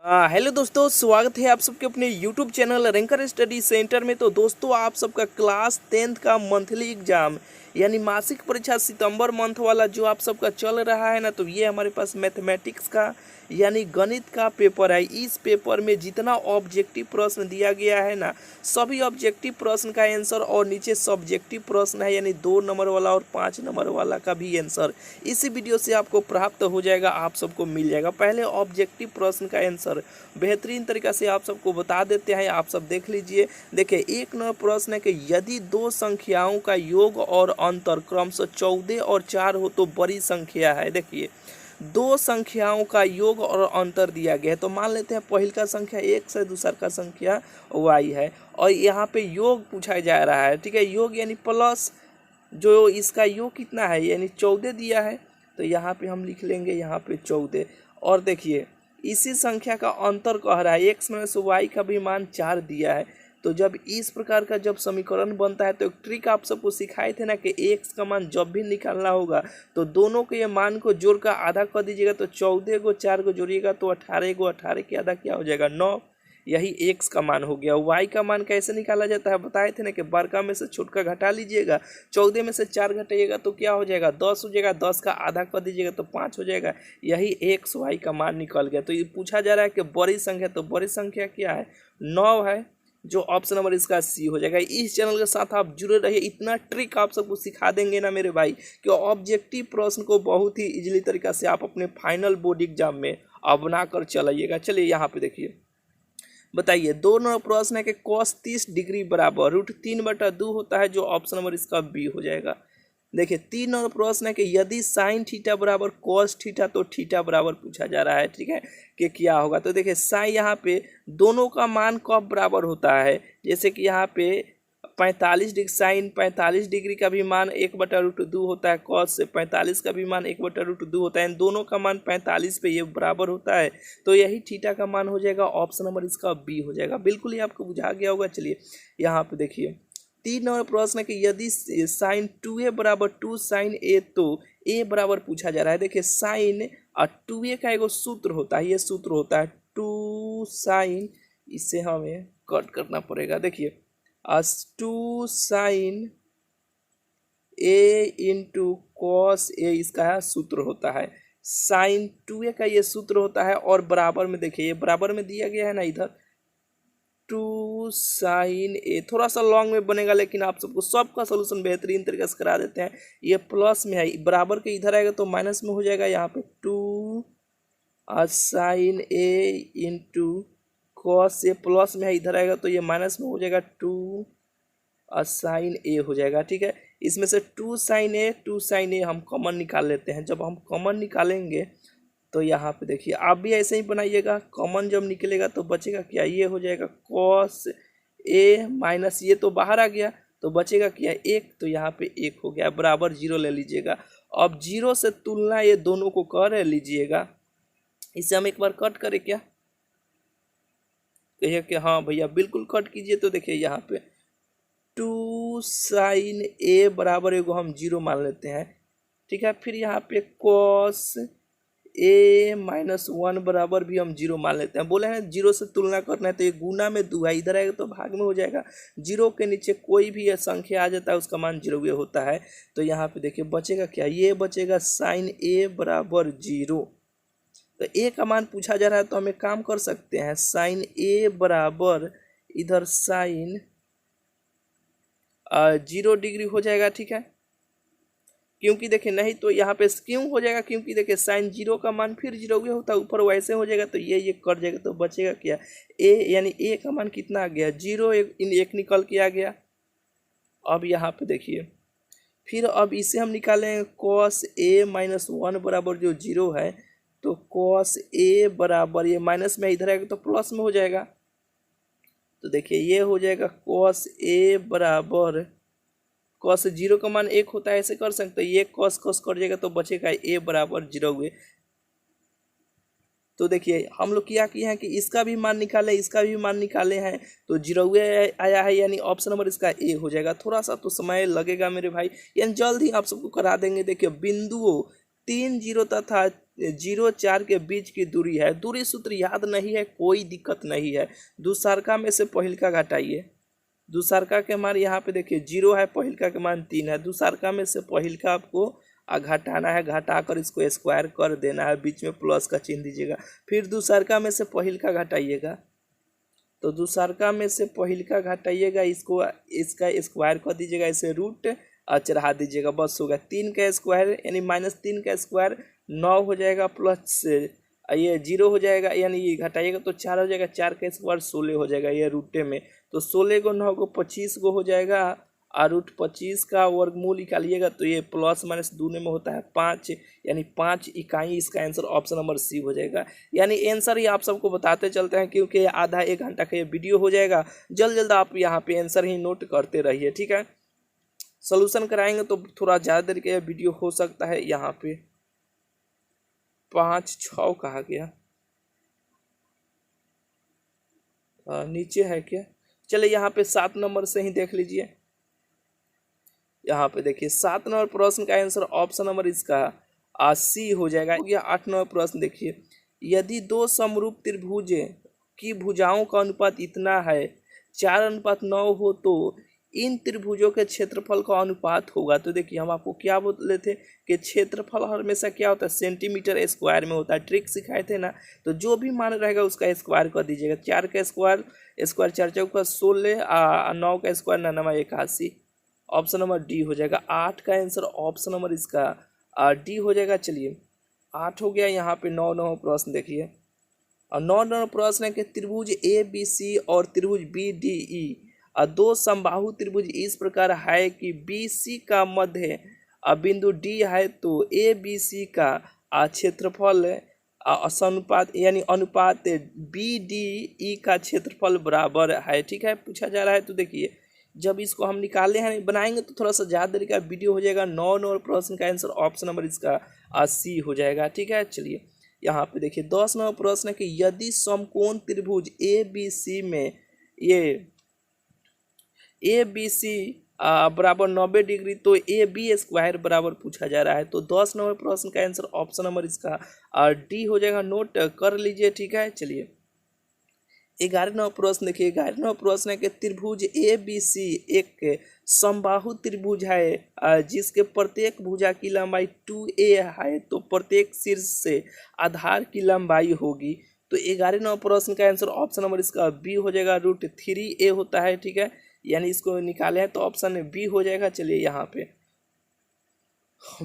Hello दोस्तों, स्वागत है आप सबके अपने YouTube channel ranker study centre में। तो दोस्तों, आप सबका क्लास 10th का मंथली एग्जाम यानी मासिक परीक्षा सितंबर मंथ वाला जो आप सबका चल रहा है ना, तो ये हमारे पास मैथमेटिक्स का यानी गणित का पेपर है। इस पेपर में जितना ऑब्जेक्टिव प्रश्न दिया गया है ना, सभी ऑब्जेक्टिव प्रश्न का आंसर और नीचे सब्जेक्टिव प्रश्न है यानी 2 नंबर वाला और 5 नंबर वाला का भी आंसर इसी वीडियो से आपको प्राप्त हो जाएगा, आप सबको मिल जाएगा। पहले ऑब्जेक्टिव प्रश्न का आंसर बेहतरीन तरीका से आप सबको बता देते हैं, आप सब देख लीजिए। देखिए, एक नंबर प्रश्न है कि यदि दो संख्याओं का योग और अंतर क्रमशः 14 और 4 हो तो बड़ी संख्या है। देखिए, दो संख्याओं का योग और अंतर दिया गया है, तो मान लेते हैं पहल का संख्या x है, दूसरा का संख्या y है, और यहाँ पे योग पूछा जा रहा है। ठीक है, योग यानी प्लस, जो इसका योग कितना है यानी 14 दिया है, तो यहाँ पे हम लिख लेंगे यहाँ पे 14। और देखिए, इसी संख्या का अंतर कह रहा है, x में से y का भी मान 4 दिया है। तो जब इस प्रकार का जब समीकरण बनता है तो एक ट्रिक आप सबको सिखाए थे ना कि x का मान जब भी निकालना होगा तो दोनों के ये मान को जोड़ कर आधा कर दीजिएगा, तो 14 को 4 को जोड़िएगा तो 18 को 18 के आधा क्या हो जाएगा 9। यही x का मान हो गया। y का मान कैसे निकाला जाता है बताए थे ना कि बड़का में से छोटका घटा लीजिएगा, 14 में से 4 घटाइएगा तो क्या हो जाएगा 10 हो जाएगा, 10 का आधा कर दीजिएगा तो 5 हो जाएगा। यही x y का मान निकल गया। तो ये पूछा जा रहा है कि बड़ी संख्या, तो बड़ी संख्या क्या है 9 है, जो ऑप्शन नंबर इसका सी हो जाएगा। इस चैनल के साथ आप जुड़े रहिए, इतना ट्रिक आप सबको सिखा देंगे ना मेरे भाई कि ऑब्जेक्टिव प्रश्न को बहुत ही इजीली तरीका से आप अपने फाइनल बोर्ड एग्जाम में अपना कर चलाइएगा। चलिए यहाँ पे देखिए, बताइए, दो नंबर प्रश्न है कि cos 30 डिग्री बराबर √3/2 होता है, जो ऑप्शन नंबर इसका बी हो जाएगा। देखिए, 3 नंबर प्रश्न है कि यदि साइन थीटा बराबर cos थीटा तो थीटा बराबर पूछा जा रहा है। ठीक है, कि क्या होगा। तो देखिए, साइन यहाँ पे दोनों का मान कब बराबर होता है, जैसे कि यहाँ पे 45 डिग्री, साइन 45 डिग्री का भी मान 1/√2 होता है, कॉस से 45 का भी मान 1/√2 होता है, इन दोनों का मान 45 पे ये बराबर होता है, तो यही थीटा का मान हो जाएगा। ऑप्शन नंबर इसका बी हो जाएगा। बिल्कुल ही आपको बुझा गया होगा। चलिए यहाँ पे देखिए, 3 नंबर प्रश्न है कि यदि साइन 2a बराबर 2 साइन a तो a बराबर पूछा जा रहा है। देखिए, साइन और 2a का एगो सूत्र होता है, ये सूत्र होता है 2 साइन, इससे हमें कट करना पड़ेगा। देखिए, 2 sign A into cos A इसका सूत्र होता है, साइन 2a का ये सूत्र होता है, और बराबर में देखिए, ये बराबर में दिया गया है ना इधर 2 साइन ए, थोड़ा सा लॉन्ग में बनेगा लेकिन आप सबको सबका सोल्यूशन बेहतरीन तरीके से करा देते हैं। ये प्लस में है, बराबर के इधर आएगा तो माइनस में हो जाएगा। यहाँ पे 2 sign A into cos A, plus में है, इधर आएगा तो ये माइनस में हो जाएगा, 2 साइन ए हो जाएगा। ठीक है, इसमें से 2 साइन ए हम कॉमन निकाल लेते हैं। जब हम कॉमन निकालेंगे तो यहाँ पे देखिए, आप भी ऐसे ही बनाइएगा। कॉमन जब निकलेगा तो बचेगा क्या, ये हो जाएगा कॉस ए माइनस ये तो बाहर आ गया, तो बचेगा क्या 1, तो यहाँ पे 1 हो गया, बराबर 0 ले लीजिएगा। अब 0 से तुलना ये दोनों को कर लीजिएगा। इसे हम एक बार कट करें क्या, कहिए कि हाँ भैया बिल्कुल कट कीजिए। तो देखिए यहाँ पे 2 साइन ए बराबर एगो हम 0 मान लेते हैं। ठीक है, फिर यहाँ पे कॉस ए -1 बराबर भी हम 0 मान लेते हैं। बोले हैं 0 से तुलना करना है तो ये गुना में 2 है, इधर आएगा तो भाग में हो जाएगा। 0 के नीचे कोई भी संख्या आ जाता है उसका मान 0 होता है। तो यहाँ पे देखिए बचेगा क्या, ये बचेगा साइन ए बराबर 0। तो ए का मान पूछा जा रहा है तो हम एक काम कर सकते हैं, साइन ए बराबर इधर साइन 0 डिग्री हो जाएगा। ठीक है, क्योंकि देखिए नहीं तो यहाँ पे क्यों हो जाएगा, क्योंकि देखिए साइन 0 का मान फिर 0 होता है, ऊपर वैसे हो जाएगा तो ये कट जाएगा, तो बचेगा क्या ए, यानी ए का मान कितना आ गया 0, एक निकल के आ गया। अब यहाँ पे देखिए, फिर अब इसे हम निकालेंगे कॉस ए -1 बराबर जो 0 है, तो कॉस ए बराबर ये माइनस में इधर आएगा तो प्लस में हो जाएगा। तो देखिए ये हो जाएगा कॉस ए बराबर, कॉस 0 का मान 1 होता है, ऐसे कर सकते हैं, ये कॉस कर जाएगा तो बचेगा ए बराबर 0। तो देखिए हम लोग क्या किए हैं कि इसका भी मान निकाले, इसका भी मान निकाले हैं, तो 0 आया है, यानी ऑप्शन नंबर इसका ए हो जाएगा। थोड़ा सा तो समय लगेगा मेरे भाई, यानी जल्द ही आप सबको करा देंगे। देखिए, बिंदुओं 3 0 तथा 0 4 के बीच की दूरी है। दूरी सूत्र याद नहीं है, कोई दिक्कत नहीं है। दूसरका में से पहिलका घटाइए। दूसरका के मान यहाँ पे देखिए 0 है, पहिलका के मान 3 है। दूसरका में से पहिलका आपको घटाना है, घटाकर इसको स्क्वायर कर देना है, बीच में प्लस का चिन्ह दीजिएगा। फिर दूसरका में से पहिलका घटाइएगा, तो दूसरका में से पहिलका घटाइएगा, इसको इसका स्क्वायर कर दीजिएगा, इसे रूट चढ़ा दीजिएगा, बस होगा। 3 का स्क्वायर यानी -3 का स्क्वायर 9 हो जाएगा, प्लस ये 0 हो जाएगा, यानी ये घटाइएगा तो 4 हो जाएगा। 4 का स्क्वायर 16 हो जाएगा, ये रूटे में तो 16 को 9 को 25 को हो जाएगा, और रूट 25 का वर्गमूल निकालिएगा तो ये प्लस माइनस दूने में होता है 5, यानी 5 इकाई। इसका आंसर ऑप्शन नंबर सी हो जाएगा। यानी आंसर ही आप सबको बताते चलते हैं, क्योंकि आधा 1 घंटा का ये वीडियो हो जाएगा। जल्द जल्द आप यहाँ पे आंसर ही नोट करते रहिए, ठीक है। सोल्यूशन कराएंगे तो थोड़ा ज़्यादा देर का वीडियो हो सकता है। यहाँ पे 5 6 कहा गया, नीचे है क्या? चलिए यहाँ पे 7 नंबर से ही देख लीजिए। यहाँ पे देखिए 7 नंबर प्रश्न का आंसर ऑप्शन नंबर इसका सी हो जाएगा। यह 8 नंबर प्रश्न देखिए, यदि दो समरूप त्रिभुज की भुजाओं का अनुपात इतना है 4:9 हो तो इन त्रिभुजों के क्षेत्रफल का अनुपात होगा। तो देखिए हम आपको क्या बोले थे कि क्षेत्रफल हमेशा क्या होता है, सेंटीमीटर स्क्वायर में होता है। ट्रिक सिखाए थे ना, तो जो भी मान रहेगा उसका स्क्वायर कर दीजिएगा। 4 का स्क्वायर 4 चौका 16, 9 का स्क्वायर 9 81, ऑप्शन नंबर डी हो जाएगा। 8 का आंसर ऑप्शन नंबर इसका डी हो जाएगा। चलिए 8 हो गया। यहाँ पे 9 नंबर प्रश्न देखिए, और 9 नंबर प्रश्न है कि त्रिभुज ए बी सी और त्रिभुज बी डी ई दो समबाहु त्रिभुज इस प्रकार है कि बी सी का मध्य बिंदु डी है, तो ए बी सी का क्षेत्रफल अनुपात यानी अनुपात बी डी ई का क्षेत्रफल बराबर है, ठीक है, पूछा जा रहा है। तो देखिए जब इसको हम निकाले हैं बनाएंगे तो थोड़ा सा ज़्यादा देर का वीडियो हो जाएगा। 9 नंबर प्रश्न का आंसर ऑप्शन नंबर इसका सी हो जाएगा, ठीक है। चलिए यहाँ पे देखिए 10 नंबर प्रश्न है कि यदि समकोण त्रिभुज ए बी सी में ये ए बी सी बराबर 90 डिग्री, तो ए बी स्क्वायर बराबर पूछा जा रहा है। तो 10 नंबर प्रश्न का आंसर ऑप्शन नंबर इसका डी हो जाएगा, नोट कर लीजिए, ठीक है। चलिए 11 नंबर प्रश्न देखिए, 11 नंबर प्रश्न है कि त्रिभुज ए बी सी एक समबाहु त्रिभुज है जिसके प्रत्येक भुजा की लंबाई 2a है, तो प्रत्येक शीर्ष से आधार की लंबाई होगी। तो 11 नंबर प्रश्न का आंसर ऑप्शन नंबर इसका बी हो जाएगा, √3a होता है, ठीक है, यानी इसको निकाले हैं तो ऑप्शन बी हो जाएगा। चलिए यहाँ पे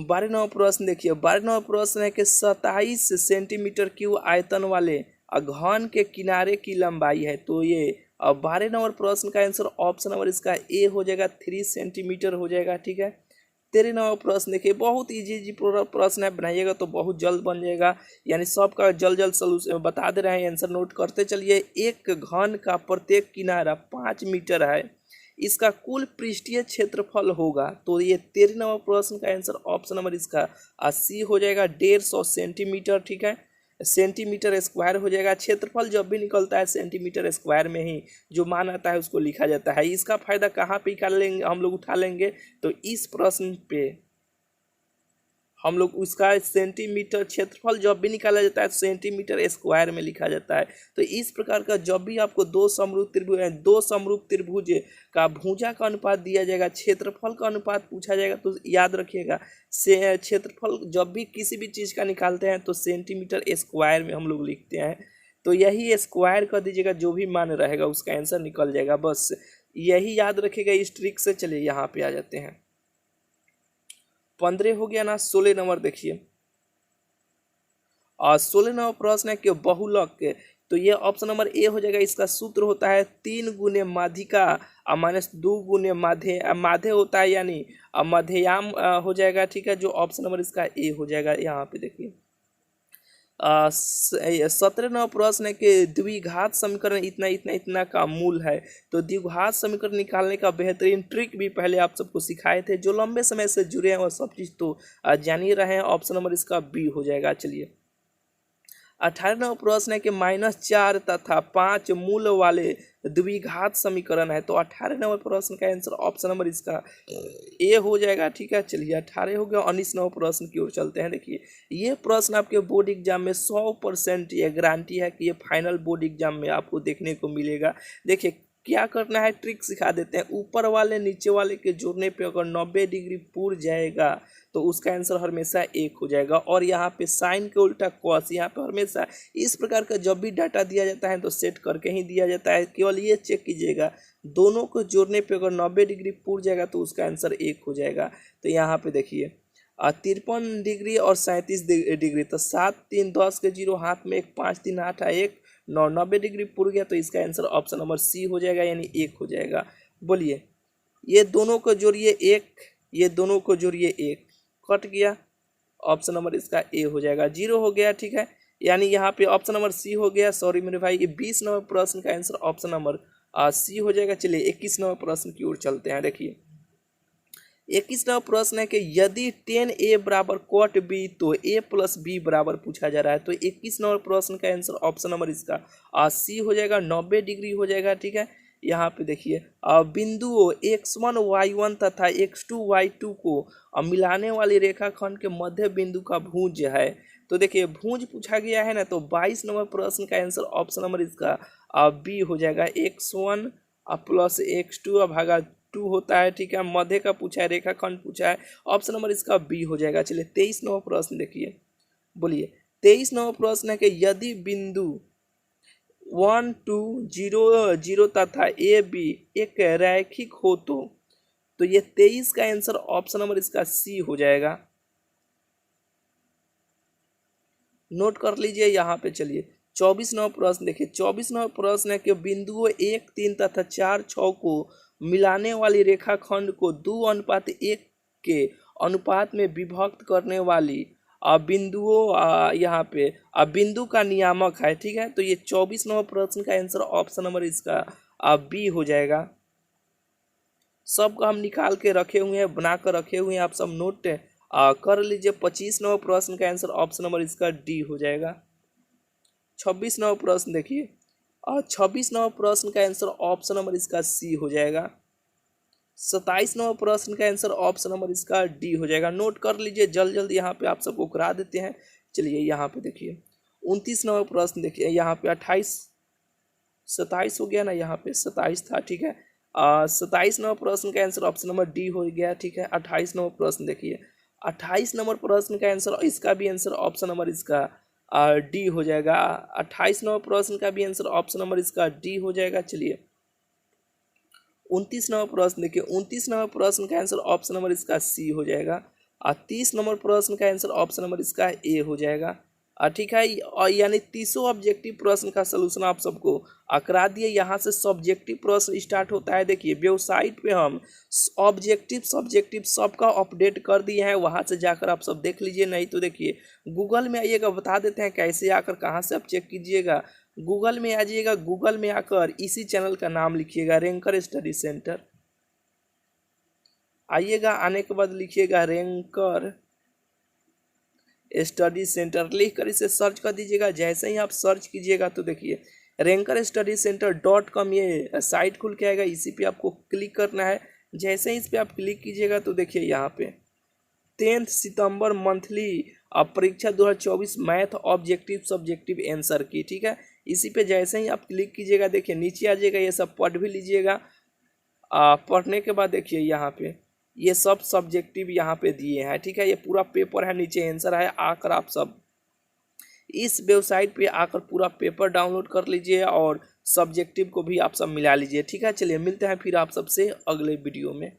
12 नंबर प्रश्न देखिए, 12 नंबर प्रश्न है कि 27 सेंटीमीटर क्यूब आयतन वाले घन के किनारे की लंबाई है। तो ये 12 नंबर प्रश्न का आंसर ऑप्शन नंबर इसका ए हो जाएगा, 3 सेंटीमीटर हो जाएगा, ठीक है। 13 नंबर प्रश्न देखिए, बहुत इजी प्रश्न है, बनाइएगा तो बहुत जल्द बन जाएगा, यानी सबका जल्द सलूशन बता दे रहे हैं, आंसर नोट करते चलिए। एक घन का प्रत्येक किनारा 5 मीटर है, इसका कुल पृष्ठीय क्षेत्रफल होगा। तो ये 13 नंबर प्रश्न का आंसर ऑप्शन नंबर इसका सी हो जाएगा, 150 सेंटीमीटर, ठीक है, सेंटीमीटर स्क्वायर हो जाएगा। क्षेत्रफल जब भी निकलता है सेंटीमीटर स्क्वायर में ही जो मान आता है उसको लिखा जाता है। इसका फायदा कहाँ पे निकाल लेंगे हम लोग, उठा लेंगे तो इस प्रश्न पे हम लोग उसका सेंटीमीटर क्षेत्रफल जब भी निकाला जाता है सेंटीमीटर स्क्वायर में लिखा जाता है। तो इस प्रकार का जब भी आपको दो समरूप त्रिभुज का भुजा का अनुपात दिया जाएगा, क्षेत्रफल का अनुपात पूछा जाएगा, तो याद रखिएगा से क्षेत्रफल जब भी किसी भी चीज़ का निकालते हैं तो सेंटीमीटर स्क्वायर में हम लोग लिखते हैं। तो यही स्क्वायर कर दीजिएगा, जो भी मान रहेगा उसका आंसर निकल जाएगा, बस यही याद रखिएगा इस ट्रिक से। चलिए यहाँ पे आ जाते हैं, 15 हो गया ना। 16 नंबर देखिए, और 16 नंबर प्रश्न है कि बहुलक, तो ये ऑप्शन नंबर ए हो जाएगा। इसका सूत्र होता है 3 गुने माध्यिका -2 गुने माध्य होता है, यानी मध्ययाम हो जाएगा, ठीक है, जो ऑप्शन नंबर इसका ए हो जाएगा। यहाँ पे देखिए 17 नंबर प्रश्न है कि द्विघात समीकरण इतना इतना इतना का मूल है। तो द्विघात समीकरण निकालने का बेहतरीन ट्रिक भी पहले आप सबको सिखाए थे, जो लंबे समय से जुड़े हैं और सब चीज़ तो जान ही रहे हैं। ऑप्शन नंबर इसका बी हो जाएगा। चलिए 18वां प्रश्न है कि -4 तथा 5 मूल वाले द्विघात समीकरण है। तो 18 नंबर प्रश्न का आंसर ऑप्शन नंबर इसका ए हो जाएगा। ठीक है, चलिए 18 हो गया। 19 नंबर प्रश्न की ओर चलते हैं। देखिए ये प्रश्न आपके बोर्ड एग्जाम में 100% ये गारंटी है कि ये फाइनल बोर्ड एग्जाम में आपको देखने को मिलेगा। देखिए क्या करना है, ट्रिक सिखा देते हैं। ऊपर वाले नीचे वाले के जोड़ने पे अगर 90 डिग्री पूर जाएगा तो उसका आंसर हमेशा 1 हो जाएगा। और यहाँ पे साइन के उल्टा कॉस, यहाँ पे हमेशा इस प्रकार का जब भी डाटा दिया जाता है तो सेट करके ही दिया जाता है। केवल ये चेक कीजिएगा, दोनों को जोड़ने पे अगर 90 डिग्री पूर जाएगा तो उसका आंसर 1 हो जाएगा। तो यहाँ पे देखिए 53 डिग्री और 37 डिग्री, तो 7 3 10 के 0, हाथ में 1 5 3 8 1 9, 90 डिग्री पूर गया तो इसका आंसर ऑप्शन नंबर सी हो जाएगा, यानी 1 हो जाएगा। बोलिए ये दोनों को जोड़िए 1, ये दोनों को जोड़िए 1, कट गया, ऑप्शन नंबर इसका ए हो जाएगा। 0 हो गया। ठीक है, यानी यहाँ पे ऑप्शन नंबर सी हो गया। सॉरी मेरे भाई, ये 20 नंबर प्रश्न का आंसर ऑप्शन नंबर सी हो जाएगा। चलिए 21 नंबर प्रश्न की ओर चलते हैं। देखिए 21 नंबर प्रश्न है कि यदि 10a बराबर cot b तो a प्लस बी बराबर पूछा जा रहा है। तो 21 नंबर प्रश्न का आंसर ऑप्शन नंबर इसका सी हो जाएगा, 90 डिग्री हो जाएगा। ठीक है, यहाँ पे देखिए बिंदुओं x1 y1 तथा x2 y2 को मिलाने वाली रेखाखंड के मध्य बिंदु का भुज है। तो देखिए भुज पूछा गया है ना, तो 22 नंबर प्रश्न का आंसर ऑप्शन नंबर इसका बी हो जाएगा। x1 प्लस x2 भागा 2 होता है। ठीक है, मध्य का पूछा है, रेखाखंड पूछा है, ऑप्शन नंबर इसका बी हो जाएगा। चलिए 23 नंबर प्रश्न देखिए। बोलिए 23 नंबर प्रश्न है कि यदि बिंदु 1 2 0 0 तथा ए बी एक रैखिक हो तो ये 23 का आंसर ऑप्शन नंबर इसका सी हो जाएगा। नोट कर लीजिए यहाँ पे। चलिए 24 नंबर प्रश्न देखिए। 24 नंबर प्रश्न है कि बिंदुओं 1 3 तथा 4 6 को मिलाने वाली रेखाखंड को 2:1 के अनुपात में विभक्त करने वाली बिंदुओं यहाँ पे बिंदु का नियामक है। ठीक है, तो ये 24 नंबर प्रश्न का आंसर ऑप्शन नंबर इसका बी हो जाएगा। सबको हम निकाल के रखे हुए हैं, बना कर रखे हुए हैं, आप सब नोट कर लीजिए। 25 नंबर प्रश्न का आंसर ऑप्शन नंबर इसका डी हो जाएगा। 26 नंबर प्रश्न देखिए, और 26 नंबर प्रश्न का आंसर ऑप्शन नंबर इसका सी हो जाएगा। 27 नंबर प्रश्न का आंसर ऑप्शन नंबर इसका डी हो जाएगा। नोट कर लीजिए, जल्द जल्द यहाँ पे आप सबको करा देते हैं। चलिए यहाँ पे देखिए 29 नंबर प्रश्न देखिए। यहाँ पे 28 27 हो गया ना, यहाँ पे 27 था। ठीक है, 27 नंबर प्रश्न का आंसर ऑप्शन नंबर डी हो गया। ठीक है, 28 नंबर प्रश्न देखिए। 28 नंबर प्रश्न का आंसर इसका भी आंसर ऑप्शन नंबर इसका डी हो जाएगा। 28 नंबर प्रश्न का भी आंसर ऑप्शन नंबर इसका डी हो जाएगा। चलिए 29 नंबर प्रश्न देखिए। 29 नंबर प्रश्न का आंसर ऑप्शन नंबर इसका सी हो जाएगा। और 30 नंबर प्रश्न का आंसर ऑप्शन नंबर इसका ए हो जाएगा। ठीक है, और यानी 30 ऑब्जेक्टिव प्रश्न का सलूशन आप सबको करा दिए। यहाँ से सब्जेक्टिव प्रश्न स्टार्ट होता है। देखिए वेबसाइट पे हम ऑब्जेक्टिव सब्जेक्टिव सबका अपडेट कर दिए हैं, वहाँ से जाकर आप सब देख लीजिए। नहीं तो देखिए गूगल में आइएगा, बता देते हैं कैसे आकर कहाँ से आप चेक कीजिएगा। गूगल में आ जाइएगा, गूगल में आकर इसी चैनल का नाम लिखिएगा रैंकर स्टडी सेंटर। आइएगा, आने के बाद लिखिएगा रैंकर स्टडी सेंटर, लिख कर इसे सर्च कर दीजिएगा। जैसे ही आप सर्च कीजिएगा तो देखिए रैंकर स्टडी सेंटर .com ये साइट खुल के आएगा। इसी पे आपको क्लिक करना है। जैसे ही इस पे आप क्लिक कीजिएगा तो देखिए यहाँ पे 10 सितंबर मंथली परीक्षा 2024 मैथ ऑब्जेक्टिव सब्जेक्टिव आंसर की। ठीक है, इसी पे जैसे ही आप क्लिक कीजिएगा देखिए नीचे आ जाएगा। ये सब पढ़ भी लीजिएगा। पढ़ने के बाद देखिए यहाँ पे ये सब सब्जेक्टिव यहाँ पे दिए हैं। ठीक है, ये पूरा पेपर है, नीचे आंसर है। आकर आप सब इस वेबसाइट पे आकर पूरा पेपर डाउनलोड कर लीजिए और सब्जेक्टिव को भी आप सब मिला लीजिए। ठीक है, चलिए मिलते हैं फिर आप सबसे अगले वीडियो में।